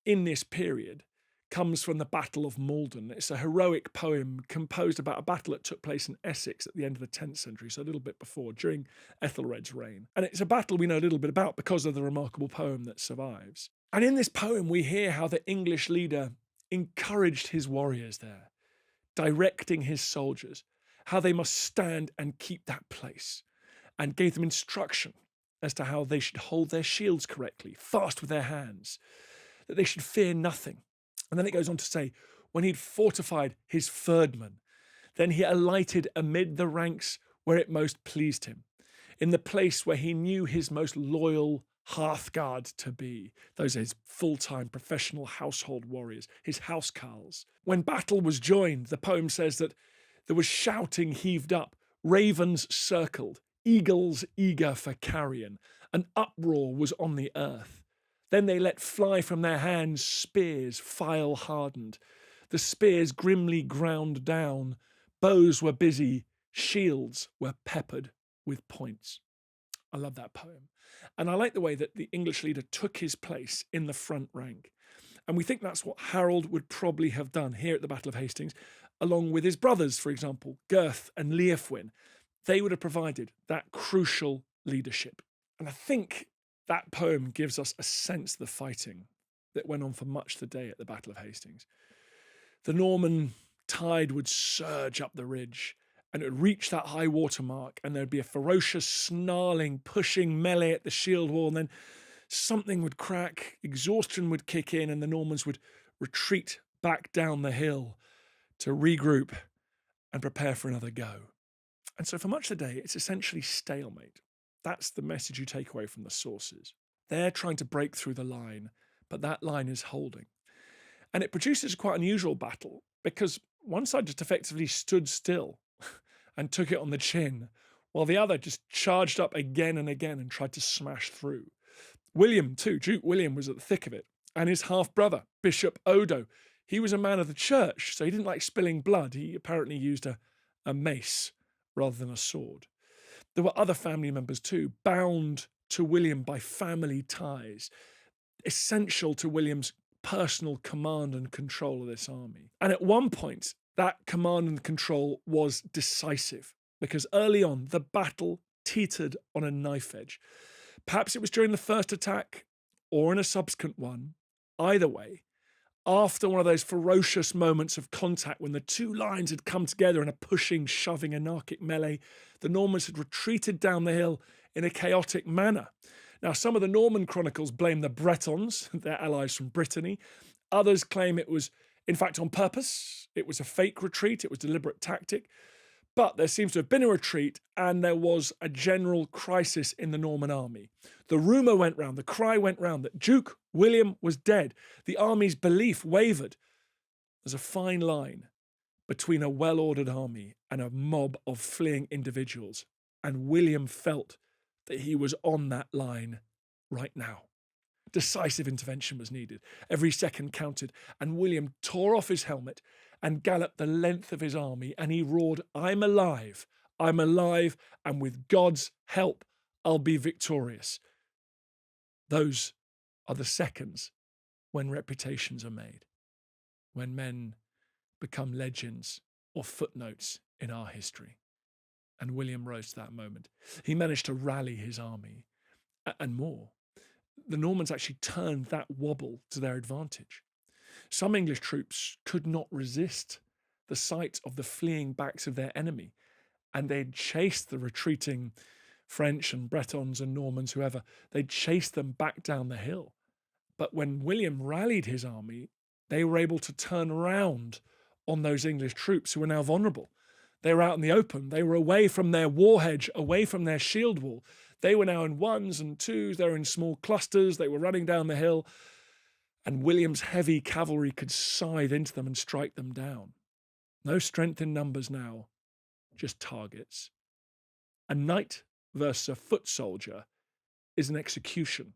in this period comes from the Battle of Malden. It's a heroic poem composed about a battle that took place in Essex at the end of the 10th century, so a little bit before, during Ethelred's reign. And it's a battle we know a little bit about because of the remarkable poem that survives. And in this poem, we hear how the English leader encouraged his warriors there, directing his soldiers, how they must stand and keep that place, and gave them instruction as to how they should hold their shields correctly, fast with their hands, that they should fear nothing. And then it goes on to say, when he'd fortified his ferdman, then he alighted amid the ranks where it most pleased him, in the place where he knew his most loyal hearthguard to be. Those are his full-time professional household warriors, his housecarls. When battle was joined, the poem says that there was shouting heaved up, ravens circled, eagles eager for carrion. An uproar was on the earth. Then they let fly from their hands spears, file hardened. The spears grimly ground down. Bows were busy. Shields were peppered with points. I love that poem. And I like the way that the English leader took his place in the front rank. And we think that's what Harold would probably have done here at the Battle of Hastings, along with his brothers, for example, Gurth and Leofwin. They would have provided that crucial leadership. And I think that poem gives us a sense of the fighting that went on for much of the day at the Battle of Hastings. The Norman tide would surge up the ridge and it would reach that high water mark, and there'd be a ferocious, snarling, pushing melee at the shield wall, and then something would crack, exhaustion would kick in, and the Normans would retreat back down the hill to regroup and prepare for another go. And so for much of the day, it's essentially stalemate. That's the message you take away from the sources. They're trying to break through the line, but that line is holding. And it produces a quite unusual battle because one side just effectively stood still and took it on the chin, while the other just charged up again and again and tried to smash through. William too, Duke William, was at the thick of it, and his half-brother, Bishop Odo, he was a man of the church, so he didn't like spilling blood. He apparently used a mace rather than a sword. There were other family members too, bound to William by family ties, essential to William's personal command and control of this army. And at one point, that command and control was decisive, because early on, the battle teetered on a knife edge. Perhaps it was during the first attack or in a subsequent one. Either way, after one of those ferocious moments of contact when the two lines had come together in a pushing, shoving, anarchic melee, the Normans had retreated down the hill in a chaotic manner. Now, some of the Norman chronicles blame the Bretons, their allies from Brittany. Others claim it was, in fact, on purpose. It was a fake retreat. It was a deliberate tactic. But there seems to have been a retreat, and there was a general crisis in the Norman army. The rumour went round, the cry went round that Duke William was dead. The army's belief wavered. There's a fine line between a well-ordered army and a mob of fleeing individuals, and William felt that he was on that line right now. Decisive intervention was needed. Every second counted, and William tore off his helmet and galloped the length of his army, and he roared, I'm alive, and with God's help, I'll be victorious. Those are the seconds when reputations are made, when men become legends or footnotes in our history. And William rose to that moment. He managed to rally his army, and more. The Normans actually turned that wobble to their advantage. Some English troops could not resist the sight of the fleeing backs of their enemy, and they'd chased the retreating French and Bretons and Normans, whoever, they'd chased them back down the hill. But when William rallied his army, they were able to turn around on those English troops who were now vulnerable. They were out in the open. They were away from their war hedge, away from their shield wall. They were now in ones and twos. They were in small clusters. They were running down the hill. And William's heavy cavalry could scythe into them and strike them down. No strength in numbers now, just targets. A knight versus a foot soldier is an execution,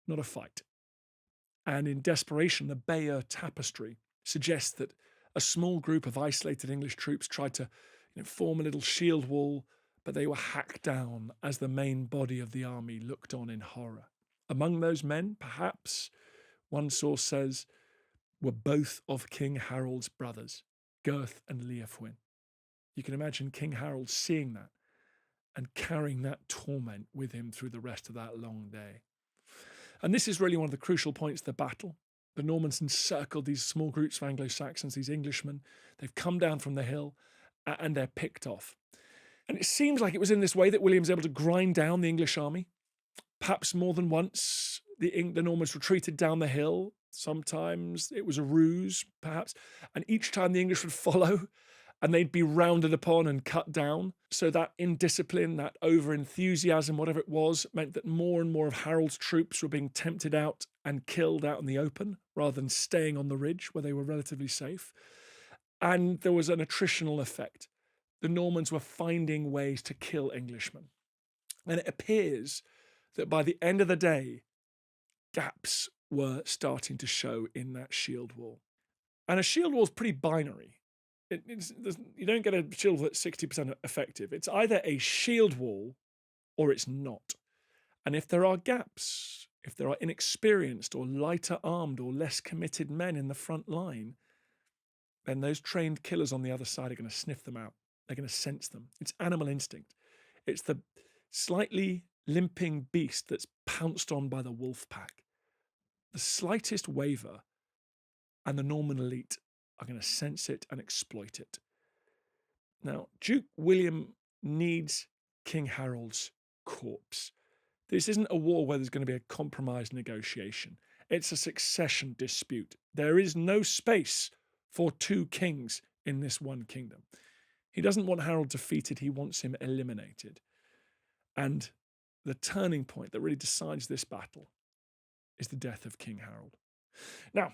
not a fight. And in desperation, the Bayeux tapestry suggests that A small group of isolated English troops tried to form a little shield wall, but they were hacked down as the main body of the army looked on in horror. Among those men, perhaps, one source says, were both of King Harold's brothers, Gurth and Leofwin. You can imagine King Harold seeing that and carrying that torment with him through the rest of that long day. And this is really one of the crucial points of the battle. The Normans encircled these small groups of Anglo-Saxons, these Englishmen. They've come down from the hill and they're picked off. And it seems like it was in this way that William's able to grind down the English army. Perhaps more than once, the Normans retreated down the hill. Sometimes it was a ruse, perhaps. And each time the English would follow and they'd be rounded upon and cut down. So that indiscipline, that over-enthusiasm, whatever it was, meant that more and more of Harold's troops were being tempted out and killed out in the open rather than staying on the ridge where they were relatively safe. And there was an attritional effect. The Normans were finding ways to kill Englishmen. And it appears that by the end of the day, gaps were starting to show in that shield wall. And a shield wall is pretty binary. You don't get a shield wall that's 60% effective. It's either a shield wall or it's not. And if there are gaps, if there are inexperienced or lighter armed or less committed men in the front line, then those trained killers on the other side are going to sniff them out. They're going to sense them. It's animal instinct. It's the slightly limping beast that's pounced on by the wolf pack. The slightest waver, and the Norman elite are going to sense it and exploit it. Now, Duke William needs King Harold's corpse. This isn't a war where there's going to be a compromise negotiation. It's a succession dispute. There is no space for two kings in this one kingdom. He doesn't want Harold defeated. He wants him eliminated. And the turning point that really decides this battle is the death of King Harold. Now,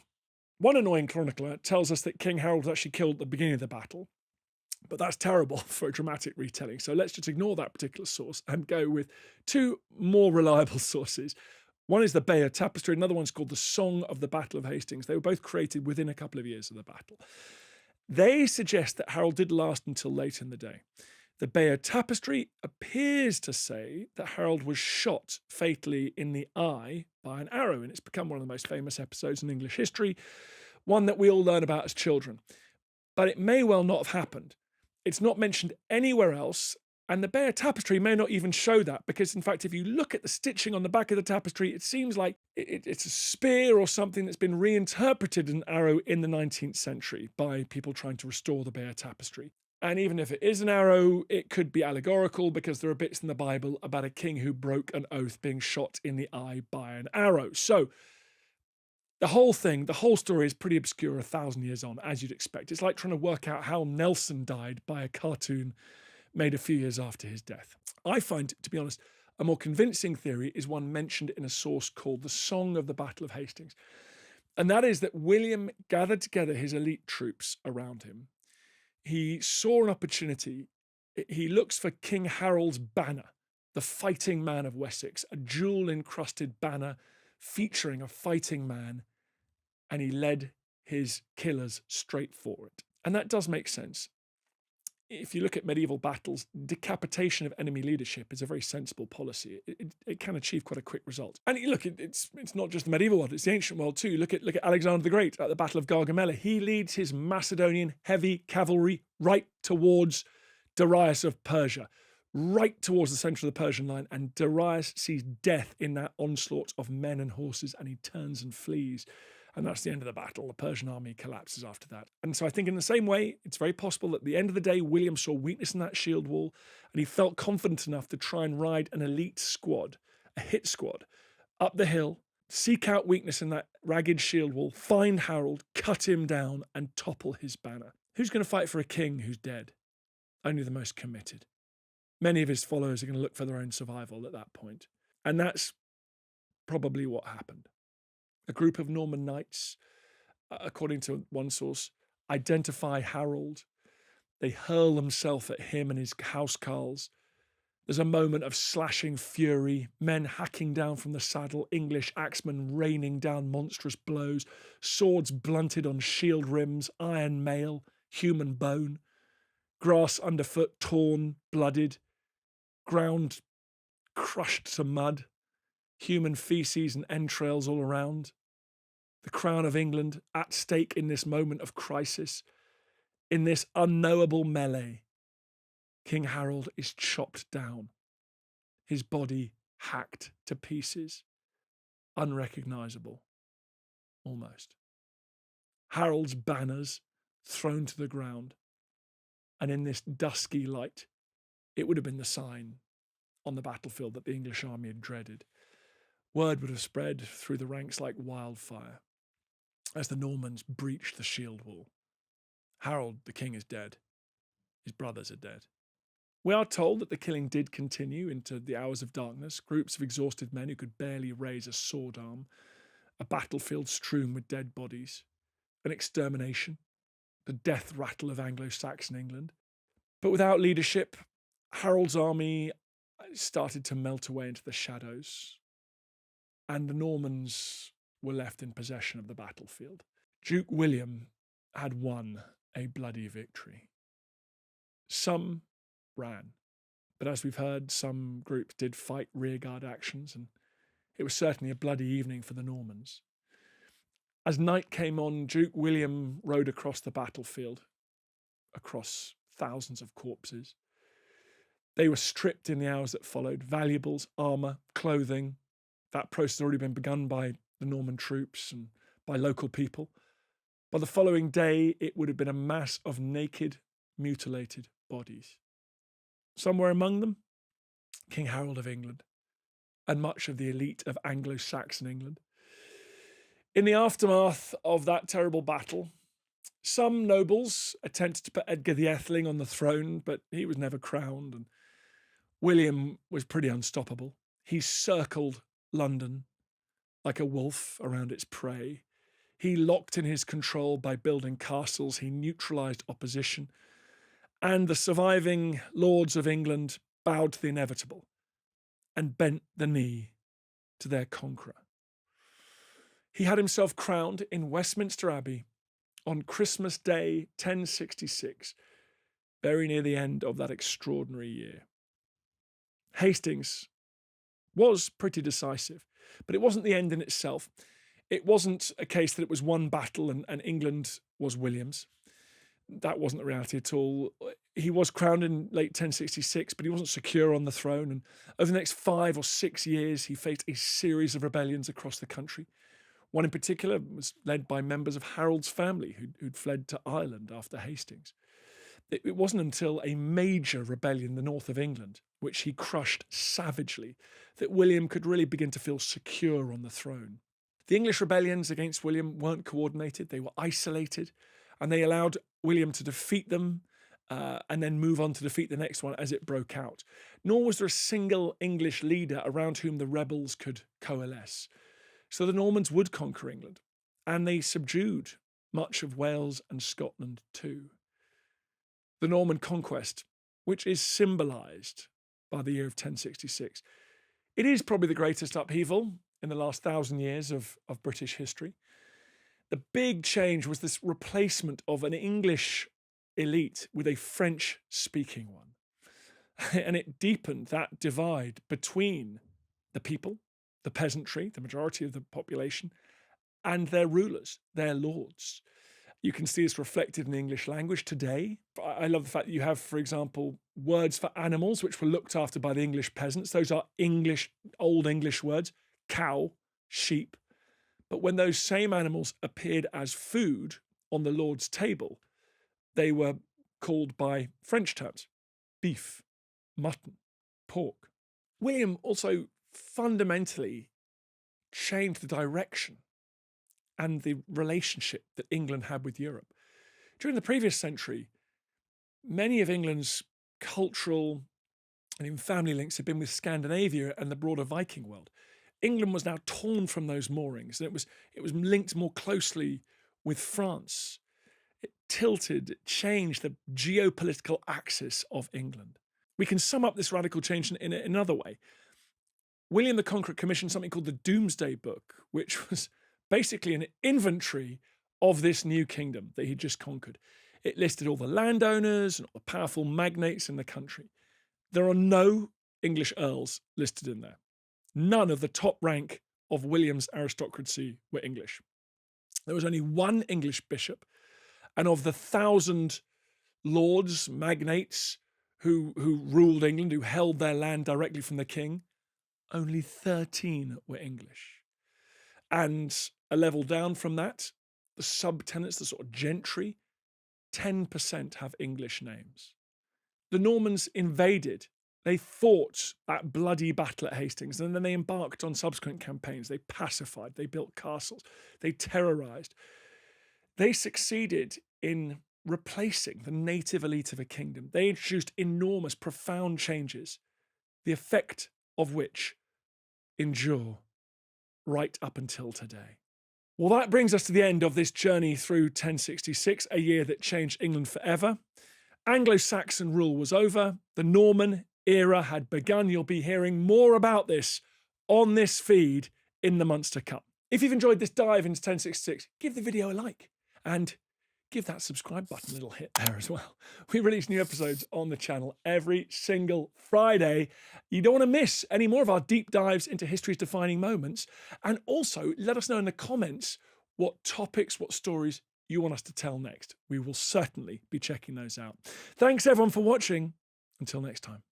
one annoying chronicler tells us that King Harold was actually killed at the beginning of the battle, but that's terrible for a dramatic retelling. So let's just ignore that particular source and go with two more reliable sources. One is the Bayeux Tapestry, another one's called the Song of the Battle of Hastings. They were both created within a couple of years of the battle. They suggest that Harold did last until late in the day. The Bayeux Tapestry appears to say that Harold was shot fatally in the eye by an arrow, and it's become one of the most famous episodes in English history, one that we all learn about as children. But it may well not have happened. It's not mentioned anywhere else, and the Bayeux Tapestry may not even show that, because in fact, if you look at the stitching on the back of the tapestry, it seems like it's a spear or something that's been reinterpreted an arrow in the 19th century by people trying to restore the Bayeux Tapestry. And even if it is an arrow, it could be allegorical, because there are bits in the Bible about a king who broke an oath being shot in the eye by an arrow. So the whole story is pretty obscure 1,000 years on, as you'd expect. It's like trying to work out how Nelson died by a cartoon made a few years after his death. I find, to be honest, a more convincing theory is one mentioned in a source called the Song of the Battle of Hastings. And that is that William gathered together his elite troops around him. He saw an opportunity. He looks for King Harold's banner, the fighting man of Wessex, a jewel-encrusted banner featuring a fighting man, and he led his killers straight for it. And that does make sense. If you look at medieval battles, decapitation of enemy leadership is a very sensible policy. It can achieve quite a quick result. And look, it's not just the medieval world, it's the ancient world too. Look at Alexander the Great at the Battle of Gargamella. He leads his Macedonian heavy cavalry right towards Darius of Persia, right towards the centre of the Persian line, and Darius sees death in that onslaught of men and horses, and he turns and flees. And that's the end of the battle. The Persian army collapses after that. And so I think in the same way, it's very possible that at the end of the day, William saw weakness in that shield wall, and he felt confident enough to try and ride an elite squad, a hit squad, up the hill, seek out weakness in that ragged shield wall, find Harold, cut him down, and topple his banner. Who's going to fight for a king who's dead? Only the most committed. Many of his followers are going to look for their own survival at that point. And that's probably what happened. A group of Norman knights, according to one source, identify Harold. They hurl themselves at him and his housecarls. There's a moment of slashing fury, men hacking down from the saddle, English axemen raining down monstrous blows, swords blunted on shield rims, iron mail, human bone, grass underfoot torn, blooded, ground crushed to mud, human feces and entrails all around. The crown of England at stake in this moment of crisis, in this unknowable melee. King Harold is chopped down, his body hacked to pieces, unrecognisable, almost. Harold's banners thrown to the ground, and in this dusky light, it would have been the sign on the battlefield that the English army had dreaded. Word would have spread through the ranks like wildfire as the Normans breached the shield wall. Harold, the king, is dead. His brothers are dead. We are told that the killing did continue into the hours of darkness, groups of exhausted men who could barely raise a sword arm, a battlefield strewn with dead bodies, an extermination, the death rattle of Anglo-Saxon England. But without leadership, Harold's army started to melt away into the shadows, and the Normans were left in possession of the battlefield. Duke William had won a bloody victory. Some ran, but as we've heard, some groups did fight rearguard actions, and it was certainly a bloody evening for the Normans. As night came on, Duke William rode across the battlefield, across thousands of corpses. They were stripped in the hours that followed, valuables, armour, clothing. That process had already been begun by the Norman troops and by local people. By the following day, it would have been a mass of naked, mutilated bodies. Somewhere among them, King Harold of England and much of the elite of Anglo-Saxon England. In the aftermath of that terrible battle, some nobles attempted to put Edgar the Atheling on the throne, but he was never crowned, and William was pretty unstoppable. He circled London like a wolf around its prey. He locked in his control by building castles. He neutralised opposition. And the surviving lords of England bowed to the inevitable and bent the knee to their conqueror. He had himself crowned in Westminster Abbey on Christmas Day 1066, very near the end of that extraordinary year. Hastings was pretty decisive, but it wasn't the end in itself. It wasn't a case that it was one battle and England was William's. That wasn't the reality at all. He was crowned in late 1066, but he wasn't secure on the throne. And over the next 5 or 6 years, he faced a series of rebellions across the country. One in particular was led by members of Harold's family who'd fled to Ireland after Hastings. It wasn't until a major rebellion in the north of England, which he crushed savagely, that William could really begin to feel secure on the throne. The English rebellions against William weren't coordinated, they were isolated, and they allowed William to defeat them and then move on to defeat the next one as it broke out. Nor was there a single English leader around whom the rebels could coalesce. So the Normans would conquer England, and they subdued much of Wales and Scotland too. The Norman Conquest, which is symbolised by the year of 1066, it is probably the greatest upheaval in the last 1,000 years of British history. The big change was this replacement of an English elite with a French-speaking one. And it deepened that divide between the people, the peasantry, the majority of the population, and their rulers, their lords. You can see this reflected in the English language today. I love the fact that you have, for example, words for animals which were looked after by the English peasants. Those are English, Old English words, cow, sheep. But when those same animals appeared as food on the Lord's table, they were called by French terms: beef, mutton, pork. William also fundamentally changed the direction and the relationship that England had with Europe. During the previous century, many of England's cultural and even family links had been with Scandinavia and the broader Viking world. England was now torn from those moorings, and it was linked more closely with France. It tilted, it changed the geopolitical axis of England. We can sum up this radical change in another way. William the Conqueror commissioned something called the Domesday Book, which was basically an inventory of this new kingdom that he'd just conquered. It listed all the landowners and all the powerful magnates in the country. There are no English earls listed in there. None of the top rank of William's aristocracy were English. There was only one English bishop, and of the 1,000 lords, magnates who ruled England, who held their land directly from the king, only 13 were English. And a level down from that, the subtenants, the sort of gentry, 10% have English names. The Normans invaded. They fought that bloody battle at Hastings, and then they embarked on subsequent campaigns. They pacified, they built castles, they terrorized. They succeeded in replacing the native elite of a kingdom. They introduced enormous, profound changes, the effect of which endure right up until today. Well, that brings us to the end of this journey through 1066, a year that changed England forever. Anglo-Saxon rule was over. The Norman era had begun. You'll be hearing more about this on this feed in the months to come. If you've enjoyed this dive into 1066, give the video a like and give that subscribe button a little hit there as well. We release new episodes on the channel every single Friday. You don't want to miss any more of our deep dives into history's defining moments. And also let us know in the comments what topics, what stories you want us to tell next. We will certainly be checking those out. Thanks everyone for watching. Until next time.